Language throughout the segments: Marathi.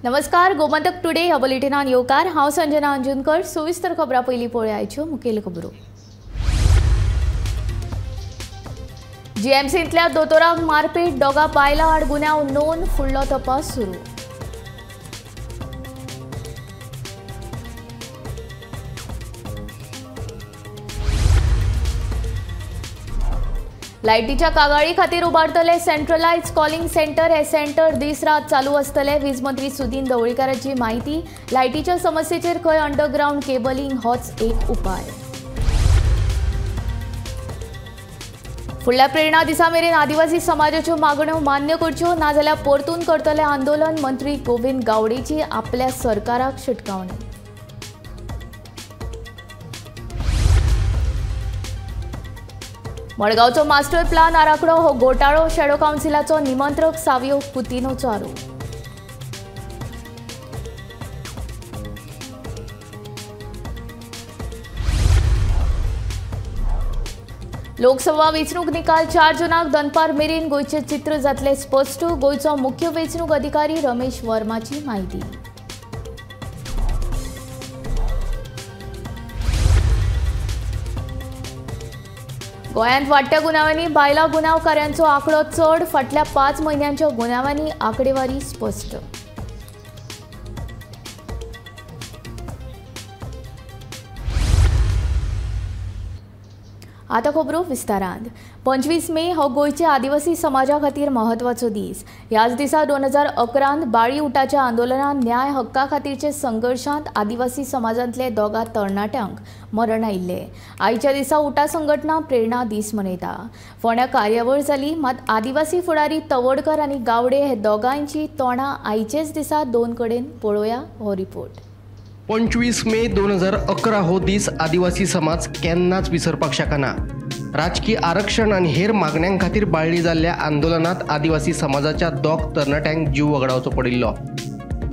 नमस्कार, गोमंतक टुडे ह्या बुलेटिनान येवकार। हांव संजना अंजुनकर। सविस्तर खबरां पयलीं पळोवया आयच्यो मुखेल खबरो। जीएमसींतल्या दोतोराक मारपीट, दोगा बायलां आड गुन्यांव नोंद, फुडलो तपास सुरू। लायटीच्या कागाळी खातीर उबारतले सेंट्रलाइज कॉलिंग सेंटर। हे सेंटर दीस रात चालू आसतले। वीज मंत्री सुदीन ढवळीकाराची माहिती। लायटीच्या समस्येचेर खंय अंडरग्राउंड केबलिंग होच एक उपाय। फुडल्या प्रेरणा दिसा मेरेन आदिवासी समाजाच्यो मागण्यो मान्य करच्यो, नाजाल्यार परतून करतले आंदोलन। मंत्री गोविंद गावडेची आपल्या सरकाराक शिटकावणी। मडगांवचो मास्टर प्लान आराखडो हो घोटाळो। शॅडो काउन्सिलाचो निमंत्रक सावियो पुतिनोचो आरोप। लोकसभा वेंचणूक निकाल 4 जूनाक दनपार मेरेन गोंयचे चित्र जातले स्पश्ट। गोंयचो मुख्य वेंचणूक अधिकारी रमेश वर्माची माहिती। गोंयांत वाडट्या गुन्यांवांनी बायलां गुन्यांवकारांचो आंकडो चड। फाटल्या 5 म्हयन्यांच्या गुन्यांवांनी आंकडेवारी स्पश्ट। आता खबरो विस्तारांत। 25 मे हो गोंयच्या आदिवासी समाजा खातीर महत्वाचो दीस। ह्याच दिसा 2011 बाळी उठाच्या आंदोलनात न्याय हक्का खातीरचे संघर्शांत आदिवासी समाजांतले दोगा तरणाट्यांक मरण आयिल्ले। आयच्या दिसा उठा संघटना प्रेरणा दीस मनयता। फोंड्या कार्यावळ जाली, मात आदिवासी फुडारी तवडकर आनी गावडे हे दोगांयची तोंडां आयचेच दिसा दोन कडेन पळोवया हो रिपोर्ट। 25 मे 2011 हो दीस आदिवासी समाज केन्नाच विसरपाक शकना। राजकीय आरक्षण आणि हेर मागण्यां खातीर बाळ्ळी जाल्ल्या आंदोलनात आदिवासी समाजाच्या दोग तरणाट्यांक जीव वगडावचो पडिल्लो।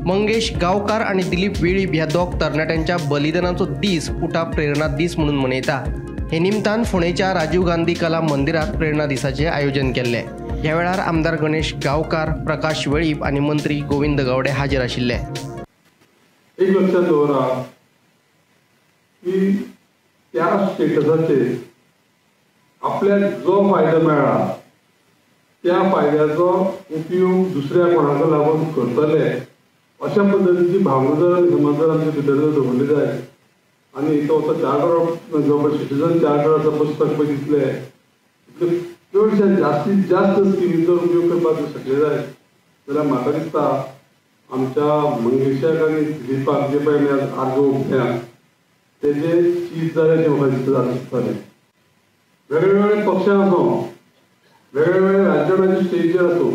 मंगेश गांवकार आणि दिलीप वेळीप ह्या दोग तरणाट्यांच्या बलिदानाचो दीस उठा प्रेरणा दीस म्हणून मनयता। हे निमतान फोंडेच्या राजीव गांधी कला मंदिरात प्रेरणा दिसाचे आयोजन केल्ले। ह्या वेळार आमदार गणेश गांवकार, प्रकाश वेळीप आणि मंत्री गोविंद गावडे हाजीर आशिल्ले। एक लक्षात दवरा की त्या स्टेटसाचेर आपल्याक जो फायदो मेळ्ळा त्या फायद्याचो उपयोग दुसऱ्या कोणाक लागून करतले अशा पद्दतीची भावना जर समाज जर आमच्या भितर दवरली जाय आनी तो चार्टर ऑफ सिटीजन चार्टराचो पुस्तक पळय दिसले चडशे जास्तीत जास्त स्किमीचो उपयोग करपाक शकले जाय जाल्यार म्हाका दिसता आमच्या मंगेशाक आनी दिलीपाक जे पळय आर्ग उठ्या तेजे चीज जाल्यार म्हाका दिसता दिसतालें। वेगवेगळे पक्षां आसूं, वेगवेगळे राजकारणाचे स्टेजीर आसूं,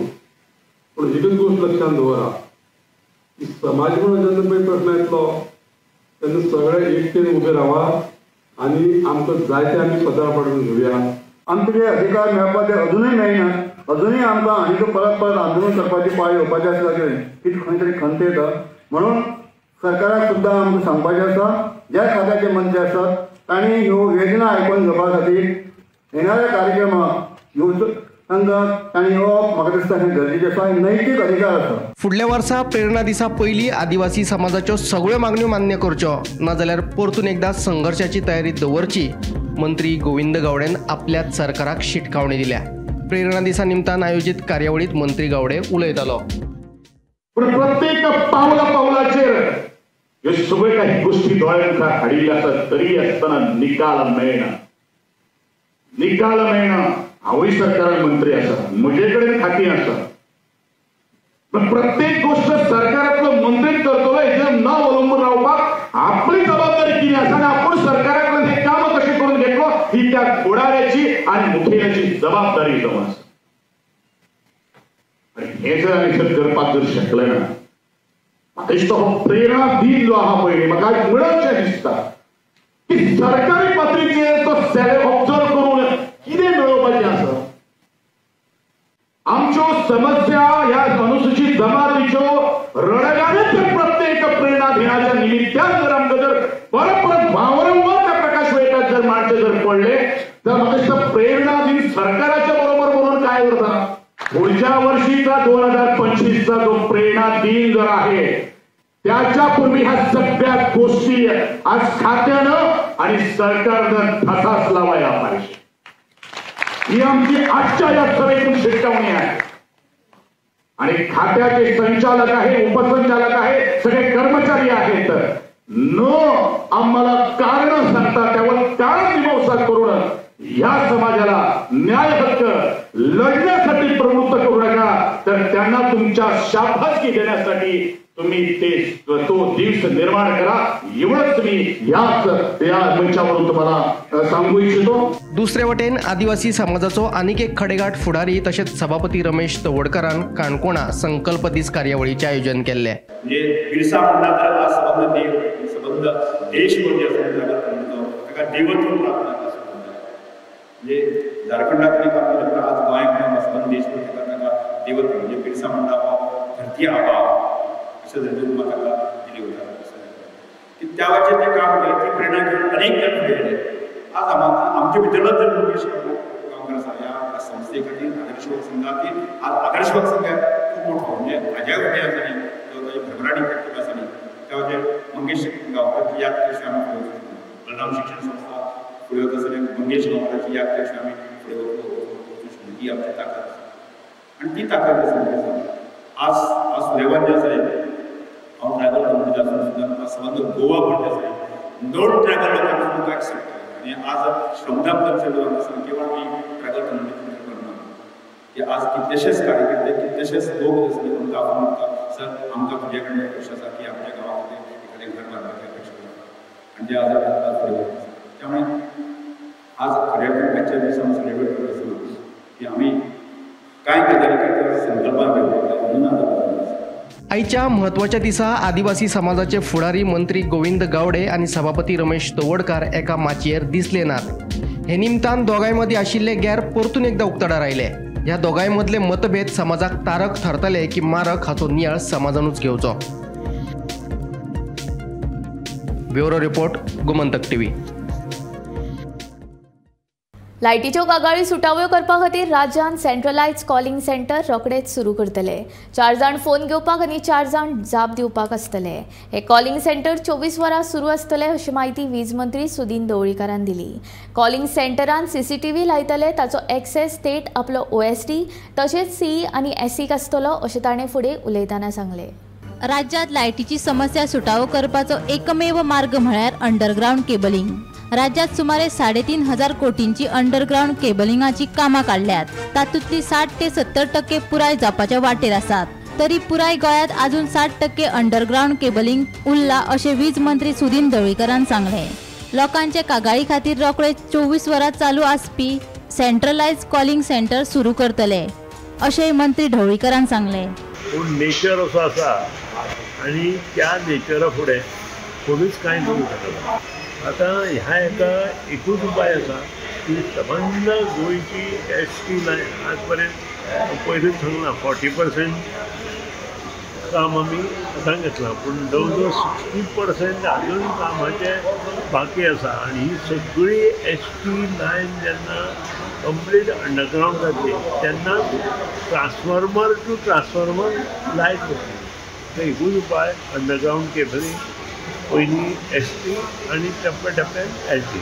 पूण एकच गोश्ट लक्षांत दवरा की समाज म्हणून जेन्ना पळय प्रश्न येतलो तेन्ना सगळे एकटेन उबे रावा आनी आमकां जाय ते आमी पदार पडून घेवया। आमचे जे अधिकार मेळपाक ते अजूनय मेळना। अजूनय आमकां आनीक परत परत आंदोलन करपाची पाळी येवपाची आसा की खंय तरी खंत येता। म्हणून सरकाराक सुद्दां आमकां सांगपाचें आसा, ज्या खात्याचे मंत्री आसात तांणी ह्यो योजना आयकून घेवपा खातीर येणाऱ्या कार्यक्रमाक येवचो तांकां तांणी येवप म्हाका दिसता हें गरजेचें आसा, नैतीक अधिकार आसा। फुडल्या वर्सा प्रेरणा दिसा पयलीं आदिवासी समाजाच्यो सगळ्यो मागण्यो मान्य करच्यो, नाजाल्यार परतून एकदा संघर्षाची तयारी दवरची। मंत्री गोविंद गावडेन आपल्याच सरकाराक शिटकावणी दिल्या। प्रेरणा दिसा निमतान आयोजित कार्यावळीत मंत्री गावडे उलयतालो। प्रत्येक पावला पावलाचेर ह्यो सगळ्यो काही गोष्टी दोळ्यांत हाडिल्ल्यो आसात, तरी आसतना निकाल मेळना। निकाल मेळना। हांवूय सरकाराक मंत्री आसा, म्हजे कडेन खातीं आसा, पण प्रत्येक गोष्ट सरकारातलो मंत्रीच करतलो हेजेर न अवलंबून रावपाक आपली जबाबदारी कितें आसा आनी आपूण सरकारा कडेन हे काम कशें करून घेतलो ही त्या फुडाऱ्याची आनी मुखेल्याची जबाबदारी जावन आसा। हे जर आमी जर करपाक जर शकले ना, म्हाका दिसता हो प्रेरणा दीन जो आहा पळय म्हाका मिळोवचें दिसता की सरकारी पातळीचेर तो सेवे ऑब्जर्व करून कितें मेळोवपाचें आसा। आमच्यो समस्या ह्या अनुसूचित जमातीच्यो रणगाड्याचे प्रत्येक प्रेरणा दिनाच्या निमित्तान जर आमकां जर परत वावरंवार त्या प्रकाश वेळात जर माणसे जर पडले तर म्हाका दिसता प्रेरणा दिन सरकाराच्या बरोबर म्हणून काय करता पुढच्या वर्षीचा 2025चा जो प्रेरणा दिन जर आहे त्याच्या पूर्वी ह्या सगळ्या गोष्टी आज खात्यानं आणि सरकारनं ठसास लावायला पाहिजे. ही आमची आजच्या या सभेतून शिटकावणी आहे. आणि खात्याचे संचालक आहे, उपसंचालक आहे, सगळे कर्मचारी आहेत, आम्हाला कारण सांगता त्यावर कारण मीमांसा करून या समाजाला न्याय हक्क लढण्यासाठी प्रवृत्त करू नका. तर त्यांना तुमच्या शाबासकी देण्यासाठी तुम्ही तो दिवस निर्माण करा. एवढंच मी या मंचावरून तुम्हाला सांगू इच्छितो. दुसरे वटेन आदिवासी समाजाचो आनीक एक खडेगाठ फुडारी तसेच सभापती रमेश तवडकरान काणकोणा संकल्प दीस कार्यावळीचे आयोजन केले. बिरसा मुंडा संबंध देश झारखंडातली आज गोंयांत संबंध देश देवत म्हणजे बिरसा मुंडा धरती आबा असं जर ताका दिली होता की त्या वेळेचे ते काम केलं ती प्रेरणा घेऊन अनेक जण पुढे गेले. आज आमच्या भितरलोच जर मुकेश गांवकर आसा ह्या संस्थे खातीर आदर्श युवक संघातील आज आदर्श युवक संघ खूप मोठो म्हणजे हाज्या कडेन आसा न्ही ताची भरभराटी करता आसा न्ही त्या वेळेचे मंगेश गांवकराची याद दिवशी आमी फुडें वचूं. बलराम शिक्षण संस्था फुडें वता आसतना मंगेश गांवकराची याद दिवशी आमी फुडें वचूं. ही आमची ताकद आसा आनी ती ताकद आसा. आज सुदैवान जे आसा हांव ट्रायबल कम्युनिटी आसून सुद्दां संबंध गोवा म्हणटा आसा नॉन ट्रायबल लोकांक सुद्दां एक्सेप्ट करता. आनी आज श्रमदान करचे लोक आसा केवळ आमी ट्रायबल कम्युनिटी करना की आज कितलेशेच कार्यकर्ते कितलेशेच लोक आसले म्हणटा आपण म्हणटा सर आमकां तुजे कडेन अपेक्षा आसा की आमच्या गांवा खातीर एखादें घर बांदपाची अपेक्षा आसा आनी ते आज फुडें वता. त्यामुळे आज खऱ्या आजच्या दिसा सेलिब्रेट करता आसतना की आमी कांय गजाली करता संकल्पान घेवपाक आयच्या महत्वाच्या दिसा आदिवासी समाजाचे फुडारी मंत्री गोविंद गावडे आणि सभापती रमेश तवडकार एका माचयेर दिसले नात. हे निमतान दोगांय मदीं आशिल्ले गैर परतून एकदा उक्ताडार आयले. ह्या दोगांय मदले मतभेद समाजाक तारक थारतले की मारक हाचो नियाळ समाजानूच घेवचो. Bureau report Gomantak TV. लायटीच्यो कागाळी सुटाव्यो करपा खातीर राज्यान सेंट्रलायज कॉलिंग सेंटर रोखडेच सुरू करतले. 4 जाण फोन घेवपाक आनी 4 जाण जाप दिवपाक आसतले. हे कॉलिंग सेंटर 24 वरां सुरू आसतले अशी माहिती वीज मंत्री सुदीन ढवळीकारान दिली. कॉलिंग सेंटरान CCTV लायतले ताचो एक्सेस थेट आपलो OSD तशेंच CE आनी SEक आसतलो अशें ताणें फुडें उलयतना सांगलें. राज्यात लायटीची समस्या सुटावो करपाचो एकमेव मार्ग म्हळ्यार अंडरग्राउंड केबलिंग. राज्यात सुमारे 3,500 कोटींची अंडरग्राउंड केबलिंगाची कामां काडल्यात. तातूंतली 60 ते 70% पुराय जावपाच्या वाटेर आसात. तरी पुराय गोंयांत अजून 60% अंडरग्राउंड केबलिंग उरला अशें वीज मंत्री सुदीन ढवळीकारान सांगलें. लोकांचे कागाळी खातीर रोखडेच 24 वरां चालू आसपी सेंट्रलायज कॉलिंग सेंटर सुरू करतले अशें मंत्री ढवळीकारान सांगलें. पूण नेचर असो आसा आनी त्या नेचरा फुडें कोणूच कांय करूं शकना. आतां ह्या एका एकूच उपाय आसा की संबंद गोंयची ST लायन आज पर्यंत पयलींच सांगलां 40% काम आमी हातान घेतलां पूण जवळ 60% अजून कामाचें बाकी आसा. आनी ही सगळी ST लायन जेन्ना कंप्लीट अंडरग्राउंड जातली तेन्ना ट्रान्सफॉर्मर टू ट्रान्सफॉर्मर लायट वतली. एकूच उपाय अंडरग्राउंड केबलिंग पयलीं ST आनी टप्प्याटप्प्यान LT.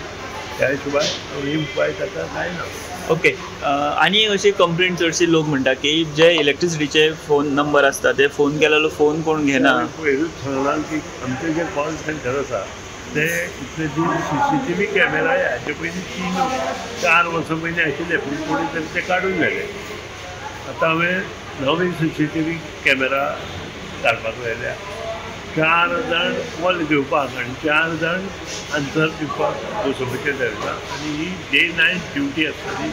त्या शिवाय ही उपाय ताका कांय ना. ओके. आनी अशी कंप्लेंट चडशी लोक म्हणटा की जे इलेक्ट्रिसिटीचे फोन नंबर आसता ते फोन केलेलो फोन कोण घेना. पयलूच सांगलां की आमचे जे कॉल सेंटर आसा ते इतले दीन CCTV कॅमेरा हाचे पयलीं 3-4 वर्सां पयलीं आशिल्ले पूण कोणी तरी ते काडून जाले. आतां हांवें नवीन CCTV कॅमेरा घालपाक लायल्या. 4 जाण कॉल घेवपाक आनी 4 जाण आन्सर दिवपाक बसोवपाचें धरता आनी ही डे नायट ड्युटी आसतली.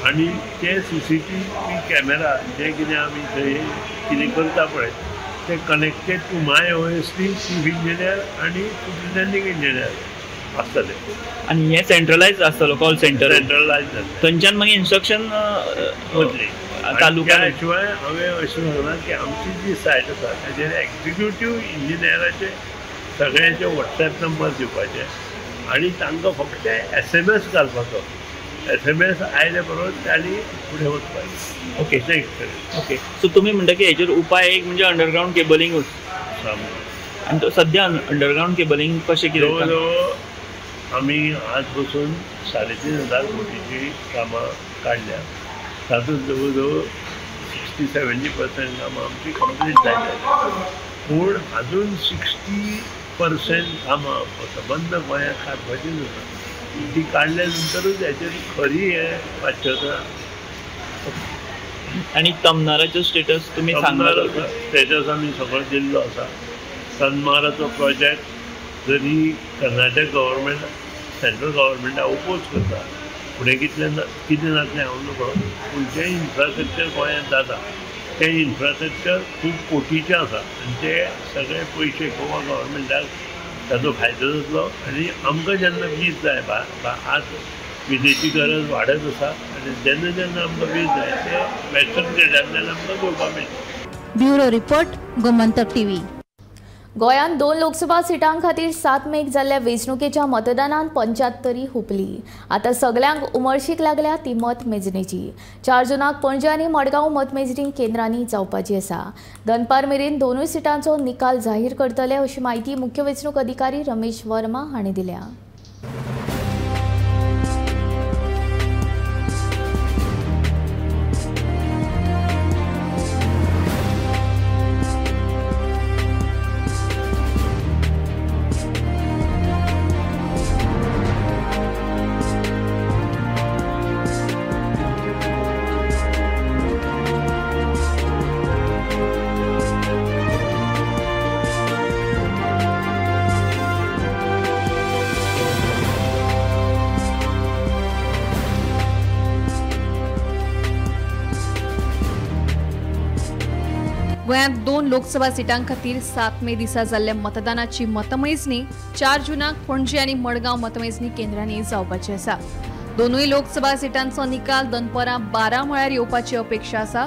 आनी ते CCTV कॅमेरा जे कितें आमी थंय कितें करता पळय ते connected to my OSD chief engineer आनी सुपरिटेंडिंग इंजिनियर आसतले. आनी हे सेंट्रलायज आसतलो कॉल सेंटर. सेंट्रलायज जातलें. थंयच्यान मागीर इन्स्ट्रक्शन वतली तालुका. त्या शिवाय हांवें अशें सांगलां की आमची जी सायट आसा ताचेर एक्झिक्युटीव इंजिनियराचे सगळ्यांचे WhatsApp नंबर दिवपाचे आनी तांकां फक्त SMS घालपाचो SMS आयले बरोबर तांणी फुडें वचपाचें. Okay next okay. सो तुमी म्हणटा की हेचेर उपाय एक म्हणजे अंडरग्राउंड केबलिंगूच. आनी तो सध्या अंडरग्राउंड केबलिंग कशें कितें जवळजवळ आमी आज पासून 3,500 कोटीची कामां काडल्या. तातूंत जवळजवळ 60-70% कामां आमची कंप्लीट जातात. पूण अजून 60% कामां संबंद गोंयांत काडपाचीच आसा. ती काडल्या नंतरूच हेचेर खरी हे पाश्चात्य. आनी तमनाराचो स्टेटस तुमी सांगणार. स्टेटस आमी सगळो दिल्लो आसा. तनमाराचो प्रोजेक्ट जरी कर्नाटक गव्हर्मेंट सेंट्रल गव्हर्मेंटा ओपोज करता, फुडें कितें जातलें हांव नकळो. पूण जें इन्फ्रास्ट्रक्चर गोंयांत जाता तें इन्फ्रास्ट्रक्चर खूब कोटीचें आसा आनी ते सगळे पयशे गोवा गव्हर्मेंटाक ताजो फायदो जातलो. आनी आमकां जेन्ना वीज जाय आज विजेची गरज वाडत आसा आनी जेन्ना जेन्ना आमकां वीज जाय ते वेस्टर्न ग्रिडांतल्यान आमकां घेवपाक मेळटा. Bureau report Gomantak TV. गोंयांत 2 लोकसभा सिटां खातीर 7 मेक जाल्ल्या वेंचणुकेच्या मतदानात 75 हुंपली. आतां सगळ्यांक उमळशीक लागल्या ती मतमेजणेची. 4 जूनाक पणजे आनी मडगांव मतमेजणी केंद्रांनी जावपाची आसा. दनपार मेरेन दोनूय सिटांचो निकाल जाहीर करतले अशी माहिती मुख्य वेंचणूक अधिकारी रमेश वर्मा हांणी दिल्या. गोंयांत 2 लोकसभा सिटां खातीर 7 मे दिसा जाल्ल्या मतदानाची मतमेजणी 4 जूनाक पणजे आनी मडगांव मतमेजणी केंद्रांनी जावपाची आसा. दोनूय लोकसभा सिटांचो निकाल दनपारां 12 म्हळ्यार येवपाची अपेक्षा आसा.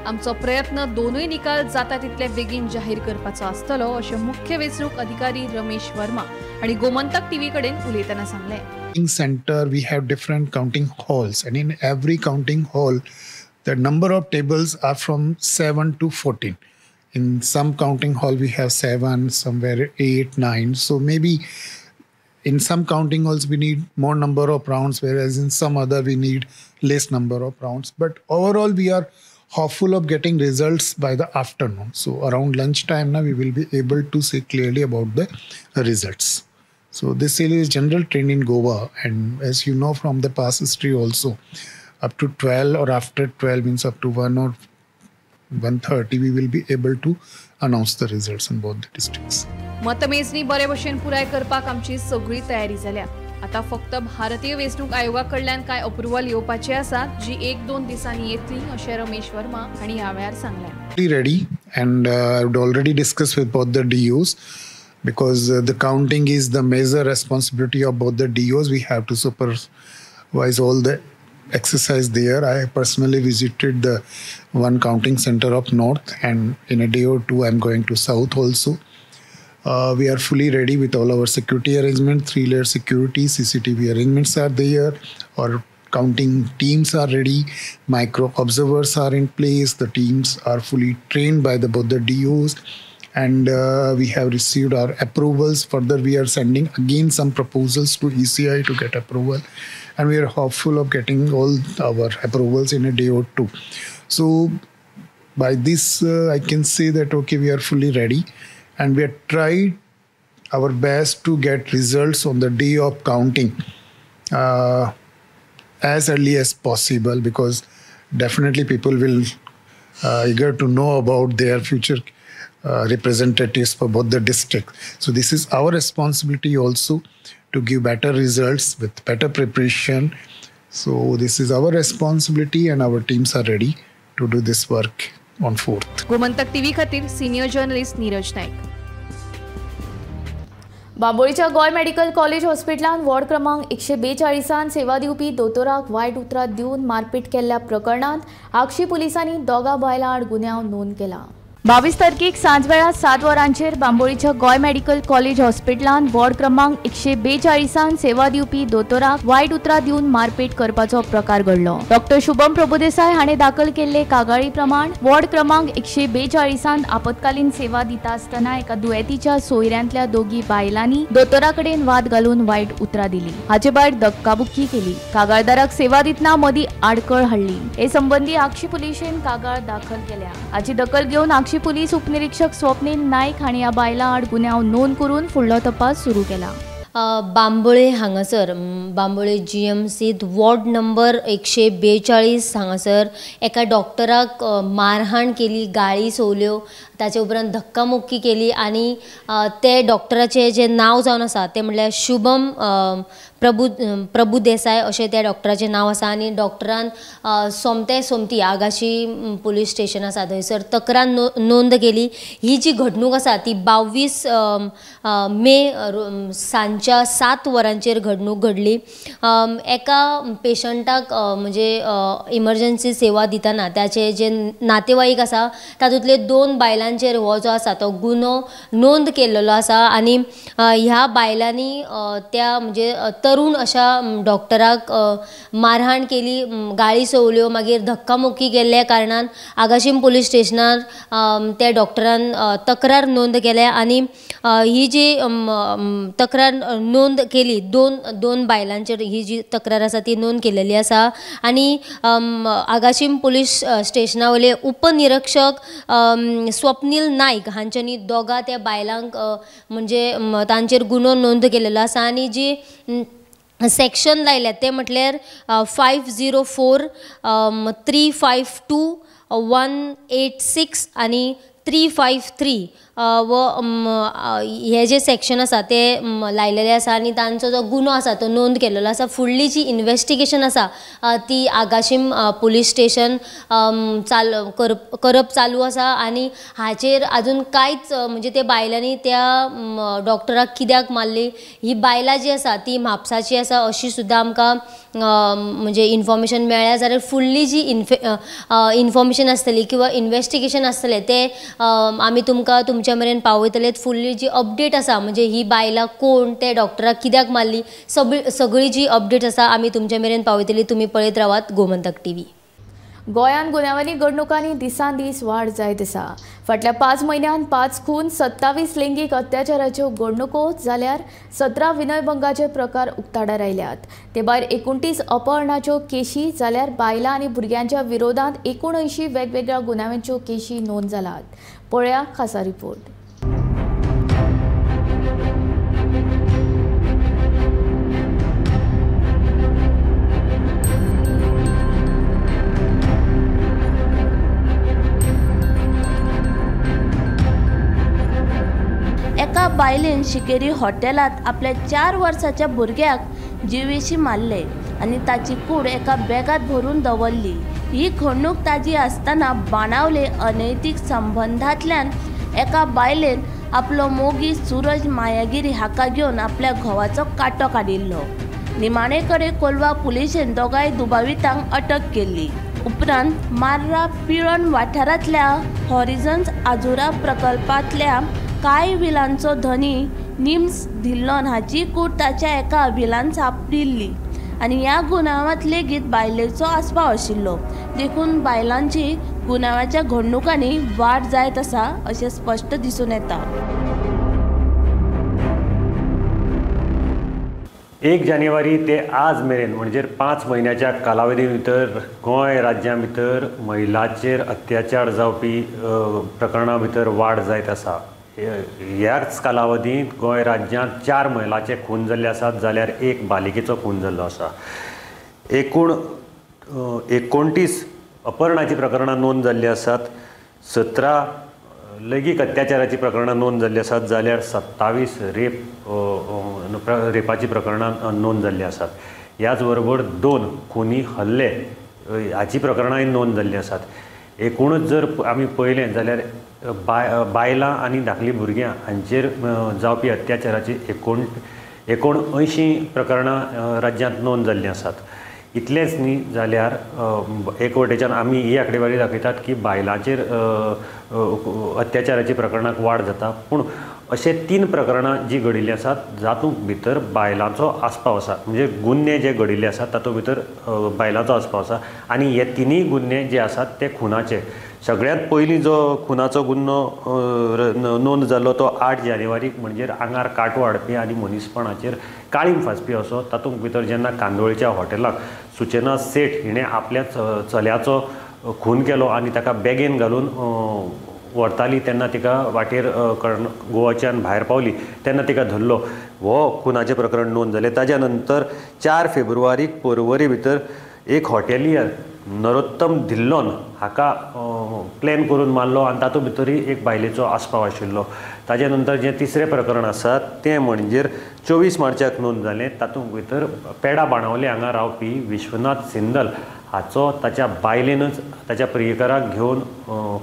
आमचो प्रयत्न दोनूय निकाल जाता तितले बेगीन जाहीर करपाचो आसतलो अशें मुख्य वेंचणूक अधिकारी रमेश वर्मा हांणी गोमंतक टीव्ही कडेन उलयतना सांगलें. In center we have different counting halls, and in every counting hall the number of tables are from 7 to 14. In some counting hall we have 7, somewhere 8, 9. So maybe in some counting halls we need more number of rounds, whereas in some other we need less number of rounds. But overall we are hopeful of getting results by the afternoon. So around lunchtime now we will be able to say clearly about the results. So this is general trend in Goa, and as you know from the past history also, up to 12 or after 12 means up to 1 or 1:30 we will be able to announce the results in both the districts. मतमेजणी बरे भशेन पुराय करपाक आमची सगळी तयारी जाल्या. आता फक्त भारतीय वेंचणूक आयोगा कडल्यान काय अप्रुवल येवपाची आसा जी 1-2 दिसांनी येतली अशें रमेश वर्मा हांणी ह्या वेळार सांगलें. Ready, and I would already discussed with both the DOs because the counting is the major responsibility of both the DOs. We have to supervise all the exercise there. I personally visited the one counting center up north, and in a day or two I'm going to south also. We are fully ready with all our security arrangements, 3-layer security, CCTV arrangements are there. Our counting teams are ready, micro observers are in place, the teams are fully trained by both the DOs, and we have received our approvals. Further we are sending again some proposals to ECI to get approval, and we are hopeful of getting all our approvals in a day or two. So by this I can say that okay, we are fully ready, and we have tried our best to get results on the day of counting as early as possible, because definitely people will eager to know about their future representatives for both the districts. So this is our responsibility also to give better results with better preparation. So this is our responsibility, and our teams are ready to do this work on 4th. Gomantak TV खातीर सिनियर जर्नलिस्ट नीरज नायक. बांबोळीच्या गोय मेडिकल कॉलेज हॉस्पिटलांत वॉर्ड क्रमांक 142 सेवा दिवपी दोतोराक वायट उतरां दिवन मारपीट केल्ल्या प्रकरणांत आगशी पुलिसांनी 2 बायलां आड गुन्यांव नोंद केला. 22 तारखेक सांजवेळा 7 वरांचेर बांबोळीच्या गोय मेडिकल कॉलेज हॉस्पिटलांत वॉर्ड क्रमांक 142 सेवा दिवपी दोतोराक वायट उतरां दिवन मारपेट करपाचो प्रकार घडलो. डॉक्टर शुभम प्रभुदेसाय हाणें दाखल केल्ले कागाळी प्रमाण वॉर्ड क्रमांक 142 आपतकालीन सेवा दिता आसतना एका दुयेतीच्या सोयऱ्यांतल्या दोगी बायलांनी दोतोरा कडेन वाद घालून वायट उतरां दिली. हाचे भायर धक्काबुक्की केली. कागाळदाराक सेवा दितना मदीं आडखळ हाडली. हे संबंधी आक्षी पुलिशेन कागाळ दाखल केल्या. हाची दखल घेवन आक्षी पुलीस उपनिरीक्षक स्वप्नील नाईक हांणी ह्या बायलां आड गुन्यांव नोंद करून फुडलो तपास सुरू केला. बांबोळे हांगासर बांबोळे GMCत वॉर्ड नंबर 142 हांगासर एका डॉक्टराक मारहाण केली, गाळी सोवल्यो, ताचे उपरांत धक्कामुक्की केली आनी ते डॉक्टराचें जें नांव जावन आसा तें म्हणल्यार शुभम प्रभुदेसाय अशें त्या डॉक्टराचें नांव आसा आनी डॉक्टरान सोमती आगाशी पुलीस स्टेशन आसा थंयसर तक्रार नोंद केली. ही जी घडणूक आसा ती 22 मे सांजच्या 7 वरांचेर घडणूक घडली. एका पेशंटाक म्हणजे इमर्जन्सी सेवा दितना त्याचे जे नातेवाईक आसा तातूंतले 2 बायलांचेर हो जो आसा तो गुन्हो नोंद केल्लो आसा आनी ह्या बायलांनी त्या म्हणजे तरुण अशा डॉक्टराक मारहाण केली, गाळी सोवल्यो, मागीर धक्कामुक्की केल्ल्या कारणान आगाशीम पुलीस स्टेशनार त्या डॉक्टरान तक्रार नोंद केल्या आनी ही जी तक्रार नोंद केली दोन बायलांचेर ही जी तक्रार आसा ती नोंद केलेली आसा आनी आगाशीम पुलीस स्टेशना वयले उपनिरीक्षक स्वप्नील नाईक हांच्यांनी दोगा त्या बायलांक म्हणजे तांचेर गुन्हो नोंद केलेलो आसा आनी जी सेक्शन लायल्यात ते म्हटल्यार 504, 352, 186 आनी 353 व हे जे सेक्शन आसा ते लायलेले आसा आनी तांचो जो गुन्हो आसा तो नोंद केलेलो आसा. फुडली जी इन्वेस्टिगेशन आसा ती आगाशीम पुलीस स्टेशन करप चालू आसा आनी हाचेर अजून कांयच म्हणजे ते बायलांनी त्या डॉक्टराक कित्याक मारली, ही बायलां जी आसा ती म्हापसाची आसा अशी सुद्दां आमकां म्हणजे इन्फॉर्मेशन मेळ्ळ्या. जाल्यार फुडली जी इन्फॉर्मेशन आसतली किंवा इन्वेस्टिगेशन आसतलें ते आमी तुमकां तुमच्या मेरेन पावयतले. फुडली जी अपडेट आसा म्हणजे ही बायलां कोण, ते डॉक्टराक कित्याक मारली, सगळी जी अपडेट आसा आमी तुमच्या मेरेन पावयतली. तुमी पळयत रावात गोमंतक TV. गोंयांत गुन्यांवरी घडणुकांनी दिसान दीस वाड जायत आसा. फाटल्या 5 म्हयन्यांत 5 खून, 27 लैंगीक अत्याचाराच्यो घडणुको जाल्यार 17 विनयभंगाचे प्रकार उक्ताडार आयल्यात. ते भायर 29 अपहरणाच्यो केशी जाल्यार बायलां आनी भुरग्यांच्या विरोधांत 79 वेगवेगळ्या गुन्यांवांच्यो केशी नोंद जाल्यात. पळया खासा रिपोर्ट. एका बायलेन शिकेरी हॉटेलात आपल्या 4 वर्साच्या भुरग्याक जिवेशी मारले आणि ताची कूड एका बॅगात भरून दवरली. ही घडणूक ताजी आसतना बाणावले अनैतीक संबंधांतल्यान एका बायलेन आपलो मोगी सूरज मायागिरी हाका घेवन आपल्या घोवाचो कांटो काडिल्लो. निमाणेकडे कोलवा पुलिशेन दोगांय दुबावितांक अटक केली. उपरांत मार्रा पिळण वाठारांतल्या हॉरिझन्स आजुरा प्रकल्पांतल्या कांय विलांचो धनी निम्स धिल्लोन हाची कूड ताच्या एका विलान सापडिल्ली आनी ह्या गुन्यांवांत लेगीत बायलेचो आस्पाव आशिल्लो. देखून बायलांची गुन्यांवाच्या घडणुकांनी वाड जायत आसा अशें स्पश्ट दिसून येता. 1 जानेवारी ते आज मेरेन म्हणजे 5 म्हयन्याच्या कालावधी भितर गोंय राज्या भितर महिलांचेर अत्याचार जावपी प्रकरणां भितर वाड जायत आसा. ह्याच कालावधींत गोंय राज्यांत 4 महिलांचे खून जाल्ले आसात जाल्यार 1 बालिकेचो खून जाल्लो आसा. एकूण 29 अपहरणाची प्रकरणां नोंद जाल्ली आसात. 17 लैंगीक अत्याचाराची प्रकरणां नोंद जाल्ली आसात जाल्यार 27 रेपाची प्रकरणां नोंद जाल्ली आसात. ह्याच बरोबर 2 खुनी हल्ले हाची प्रकरणांय नोंद जाल्ली आसात. एकूणच जर आमी पळयलें जाल्यार बायलां आनी धाकलीं भुरग्यां हांचेर जावपी अत्याचाराची 79 प्रकरणां राज्यांत नोंद जाल्लीं आसात. इतलेंच न्ही जाल्यार एक वटेच्यान आमी ही आंकडेवारी दाखयतात की बायलांचेर अत्याचाराची प्रकरणांक वाड जाता, पूण अशे 3 प्रकरणां जी घडिल्लीं आसात जातूंत भितर बायलांचो आस्पाव आसा, म्हणजे गुन्हे जे घडिल्ले आसात तातूंत भितर बायलांचो आस्पाव आसा। आनी हे 3 गुन्हे जे आसात ते खुनाचे। सगळ्यांत पयलीं जो खुनाचो गुन्हो नोंद जाल्लो तो 8 जानेवारीक, म्हणजे आंगार काटो हाडपी आनी मनीसपणाचेर काळीम फासपी असो। तातूंत भितर जेन्ना कांदोळेच्या हॉटेलाक सुचेना सेठ हिणें आपल्या चल्याचो खून केलो आनी ताका बॅगेन घालून व्हरताली तेन्ना तिका वाटेर गोवाच्यान भायर पावली तेन्ना तिका धरलो। हो खुनाचें प्रकरण नोंद जालें। ताज्या नंतर 4 फेब्रुवारीक पर्वरी भितर एक हॉटेलियर नरोत्तम धिल्लोन हाका प्लॅन करून मारलो आनी तातूंत भितरय एक बायलेचो आस्पाव आशिल्लो। ताज्या नंतर जें तिसरें प्रकरण आसा तें म्हणजे 24 मार्चाक नोंद जालें। तातूंत भितर पेडा बाणावले हांगा रावपी विश्वनाथ सिंदल हाचो ताच्या बायलेनच ताच्या प्रियकराक घेवन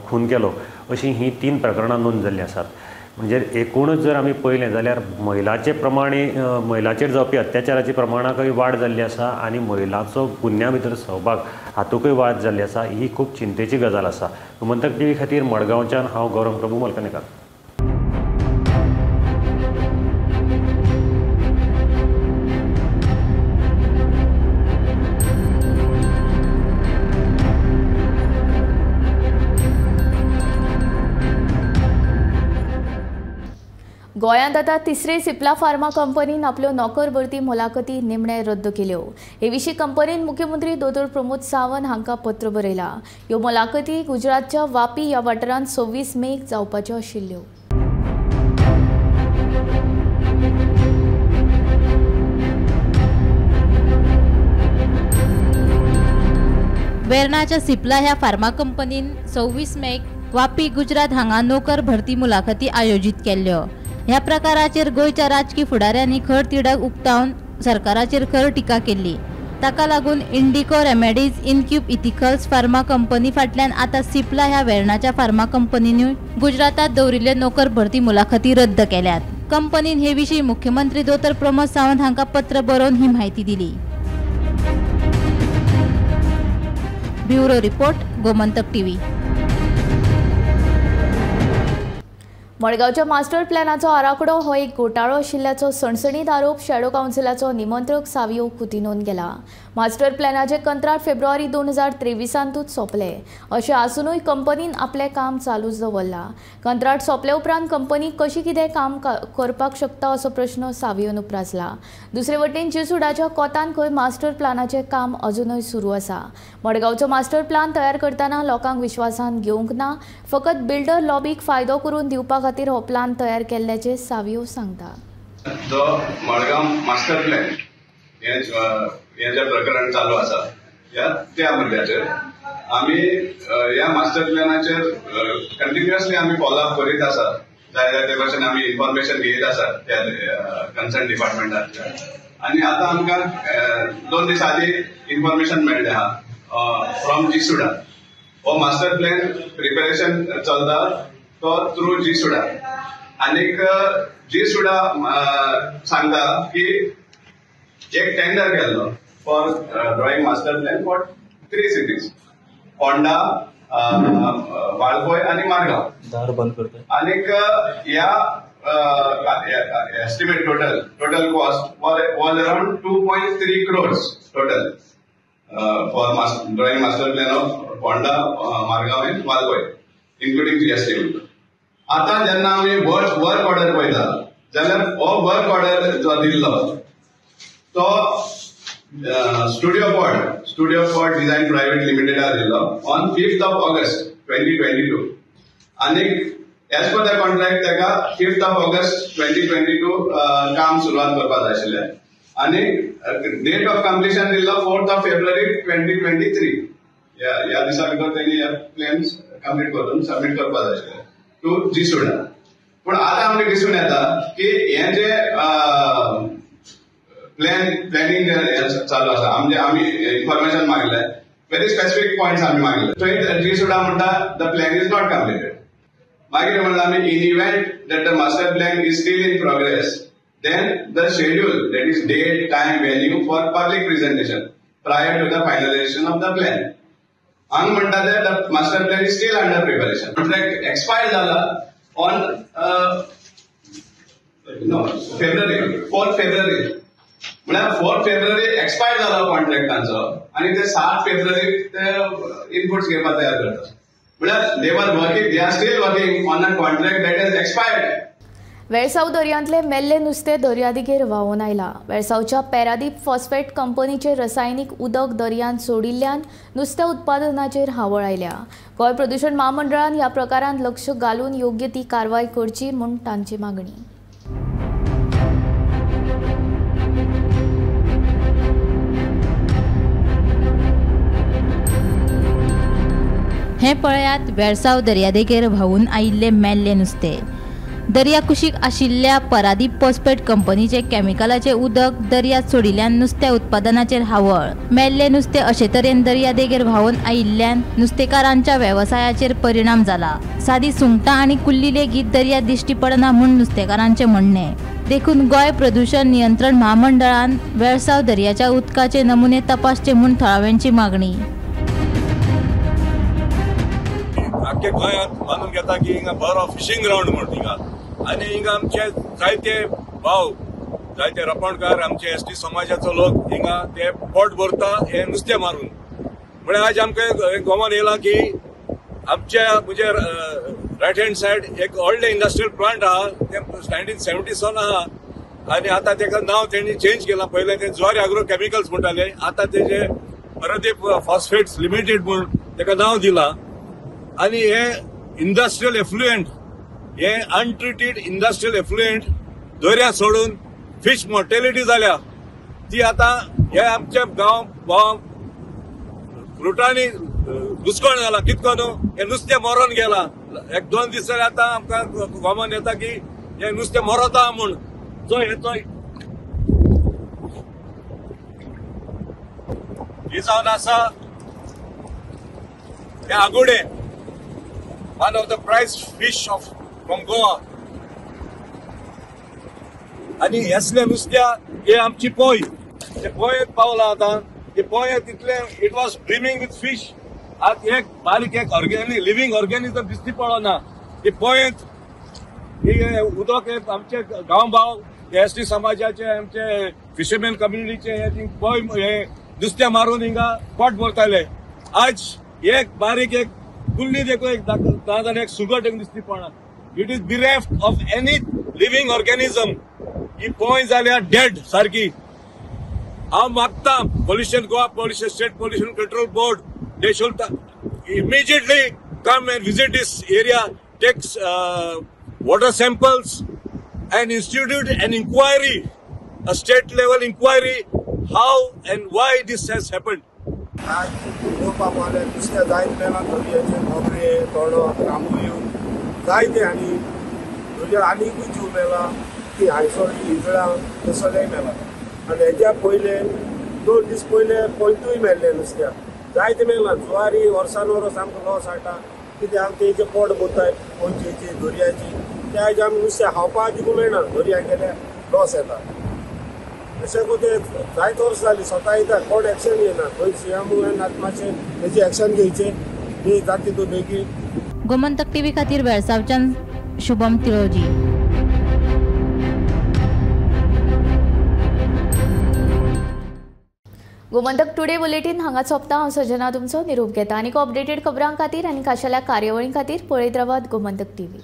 खून केलो, अशीं ही 3 प्रकरणां नोंद जाल्लीं आसात। म्हणजे एकूणच जर आमी पळयलें जाल्यार महिलाचेर जावपी अत्याचाराच्या प्रमाणाकय वाड जाल्ली आसा आनी महिलांचो गुन्ह्या भितर सहभाग हातूंकय वाड जाल्ली आसा। ही खूब चिंतेची गजाल आसा। गोमंतक टीव्ही खातीर मडगांवच्यान हांव गौरव प्रभू मलकणेकार। गोंयांत आतां तिसरे सिप्ला फार्मा कंपनीन आपल्यो नोकर भरती मुलाखती निमणे रद्द केल्यो। हे विशीं कंपनीन मुख्यमंत्री दोतोर प्रमोद सावंत हांकां पत्र बरयलां। ह्यो मुलाखती गुजरातच्या वापी ह्या वाठारांत 26 मेक जावपाच्यो आशिल्ल्यो। वेर्णाच्या सिप्ला ह्या फार्मा कंपनीन 26 मेक वापी गुजरात हांगा नोकर भरती मुलाखती आयोजीत केल्ल्यो। ह्या प्रकाराचेर गोंयच्या राजकीय फुडाऱ्यांनी खर तिडक उक्तावन सरकाराचेर खर टिका केल्ली। ताका लागून इंडिको रेमेडीज इनक्यूब इथिकल्स फार्मा कंपनी फाटल्यान आतां सिप्ला ह्या वेर्णाच्या फार्मा कंपनीनूय गुजरातात दवरिल्ल्यो नोकर भरती मुलाखती रद्द केल्यात। कंपनीन हे विशीं मुख्यमंत्री दोतोर प्रमोद सावंत हांकां पत्र बरोवन ही म्हायती दिली। Bureau report, Gomantak TV. मडगांवच्या मास्टर प्लॅनाचो आराखडो हो एक घोटाळो आशिल्ल्याचो सणसणीत आरोप शॅडो कावन्सिलाचो निमंत्रक सावियो कुतिनोन केला। मास्टर प्लॅनाचे कंत्राट फेब्रुवारी 2023 सोंपले, अशें आसूनय कंपनीन आपलें काम चालूच दवरलां। कंत्राट सोंपले उपरांत कंपनी कशी कितें काम करपाक शकता असो प्रश्न सावियोन उपरासला। दुसरे वटेन जिसुडाच्या कोतान खंय मास्टर प्लॅनाचें काम अजूनय सुरू आसा। मडगांवचो मास्टर प्लॅन तयार करतना लोकांक विश्वासान घेवंक ना, फकत बिल्डर लॉबीक फायदो करून दिवपा खातीर हो प्लॅन तयार केल्ल्याचे सावियो सांगता। जो मडगांव मास्टर प्लॅन हे जे प्रकरण चालू आसा त्या मुद्द्याचेर आमी ह्या मास्टर प्लॅनाचेर कंटिन्युअसली आमी फॉलोअप करीत आसा। जाय ते भाशेन आमी इन्फॉर्मेशन घेत आसा त्या कन्सर्न डिपार्टमेंटांतल्यान। आनी आतां आमकां 2 दीस आदी इन्फॉर्मेशन मेळ्ळें आहा फ्रॉम जिसुडा। हो मास्टर प्लॅन प्रिपरेशन चलता तो थ्रू जिसुडा। आनीक जिसुडा सांगता की एक टेंडर केल्लो for drawing master plan for 3 cities, Phonda, Valpoi आनी मारगांव। दार बंद करता। आनीक ह्या estimate total cost was around 2.3 crores total for drawing master plan of Phonda, Margao आनी वाळपय इन्क्लुडिंग जीएसटी। आतां जेन्ना आमी वर्क ऑर्डर पळयता जाल्यार हो वर्क ऑर्डर जो दिल्लो तो स्टुडियो पॉड डिझायन प्रायव्हेट लिमिटेडाक दिल्लो ऑन 5th of August 2022। आनीक एज पर द कॉन्ट्रॅक्ट ताका 5th of August 2022 काम सुरवात करपाक जाय आशिल्लें। आनी डेट ऑफ कंप्लिशन दिल्लो 4th of February 2023। ह्या दिसा भितर तेणी प्लॅन्स कंप्लीट करून सबमीट करपाक जाय आशिल्ले टू जिसुडा। पूण आतां आमकां दिसून येता की हे जे प्लॅनिंग चालू आसा आमी इन्फॉर्मेशन मागिल्ले, व्हेरी स्पेसिफीक पॉयंट्स आमी मागिल्ले। थंय जिसुडा म्हणटा the plan is not completed. मागीर म्हणटा आमी in event that the master plan is still in progress then the schedule that is date, time, venue for public presentation prior to the finalization of the plan. हांग म्हणटा ते the master plan is still under preparation. Contract expired झाला on February 4 February. म्हळ्यार 4 February एक्सपायर झालो कॉन्ट्रॅक्टांचो आणि ते 7 February ते इनपुट्स घेवपाक तयार करतात. म्हळ्यार they are still working on a contract that has expired. वेळसाव दर्यांतले मेल्ले नुस्तें दर्यादेगेर व्हांवून आयला. वेळसावच्या पॅरादीप फॉस्फेट कंपनीचे रसायनीक उदक दर्यांत सोडिल्ल्यान नुस्तें उत्पादनाचेर हावळ आयल्या. गोंय प्रदूषण महामंडळान ह्या प्रकारांत लक्ष घालून योग्य ती कारवाय करची म्हूण तांची मागणी. हे पळयात वेळसाव दर्यादेगेर व्हांवून आयिल्ले मेल्ले नुस्तें. दर्या कुशीक आशिल्ल्या परादीप फॉस्फेट कंपनीचे केमिकलाचे उदक दर्यांत सोडिल्ल्यान नुस्तें उत्पादनाचेर हावळ. मेल्ले नुस्तें अशे तरेन दर्यादेगेर व्हांवून आयिल्ल्यान नुस्तेकारांच्या वेवसायाचेर परिणाम जाला. सादी सुंगटां आनी कुल्ली लेगीत दर्यांत दिश्टी पडना म्हूण नुस्तेकारांचें म्हणणें. देखून गोंय प्रदूषण नियंत्रण महामंडळान वेळसाव दर्याच्या उदकाचे नमुने तपासचे म्हूण थळाव्यांची मागणी. आख्खे गोंयांत मानून घेता की हिंगा बरो फिशींग ग्राउंड म्हणून हिंगा आनी हिंगा आमचे जायते भाव जायते रापणकार आमचे एसटी समाजाचो लोक हिंगा ते पोट भरता हे नुस्तें मारून. म्हळ्यार आज आमकां गोवान येयला की आमच्या म्हणजे रायट हँड सायड एक व्हडले इंडस्ट्रियल प्लांट आहा ते 1970 आहा आनी आतां तेका नांव तेणी चेंज केलां. पयलें ते ज्वारी एग्रो केमिकल्स म्हणटाले आतां तेजे परादीप फॉस्फेट्स लिमिटेड म्हूण तेका नांव दिलां. आणि हे इंडस्ट्रियल एफ्लुएंट हे अनट्रिटेड इंडस्ट्रियल एफ्लुएंट दर्या सोडून फिश मॉर्टेलिटी जाल्या ती आता हे आमच्या गांव फ्रुटांनी घुसकोण जाला. कितको न्हू हे नुस्तें मरोन गेला. 1-2 दीस जाले आतां आमकां गोमान येता की हे नुस्तें मरता म्हूण. जो हेचो ही जावन आसा हे आगोडे, one of the prized fish from Goa. आणि असले नुस्त्या हे आमची पोय ते पोयेत पावला आता. ते पोयेत इतले it was brimming with fish. आज एक बारीक एक लिव्हिंग ऑर्गॅनिझम दिसती पडना. ते पोयेत हे उदक आमचे गांव भाव एसटी समाजाचे आमचे फिशरमॅन कम्युनिटीचे हे पोय हे नुस्त्या मारून हिंगा पोट भरताले. आज एक बारीक एक कुल्ली देखो एक दादान एक सुगट एक दिसती पडना. It is bereft of any living organism. ही पोय जाल्या डेड सारखी. हांव मागता pollution Goa pollution state pollution control board they should immediately come and visit this area, take water samples and institute an inquiry, a state level inquiry, how and why this has happened. आज पळोवपाक गेल्यार नुस्तें जायत मेला दर्याचे मोगरे तोणक रामूय जायते आनी दर्या आनीकूय जीव मेला ती हायसर इजळां ते सगळें मेला. आनी हेज्या पयले 2 दीस पयले पोयतूय मेल्ले नुस्त्या जायते मेला. जुवारी वर्सान वरस आमकां लॉस हाडटा कित्याक तेजे पोट भरताय पोंचेची दर्याची. त्या हेज्या आमी नुस्तें खावपाक दिवूंक मेळना. दर्याक गेल्यार लॉस येता. अशें कोते जायत वर्स जाली स्वता येता कोण एक्शन घेयना. खंय सीएम मातशें तेजी एक्शन घेवचें ही जाता तितून बेगीन. गोमंतक टीव्ही खातीर वेळसावच्यान शुभम तिळोजी. गोमंतक टुडे बुलेटिन हांगा सोंपता. हांव सजना तुमचो निरोप घेता. आनीक अपडेटेड खबरां खातीर आनी खाशेल्या कार्यावळीं खातीर पळयत रावात गोमंतक टीव्ही.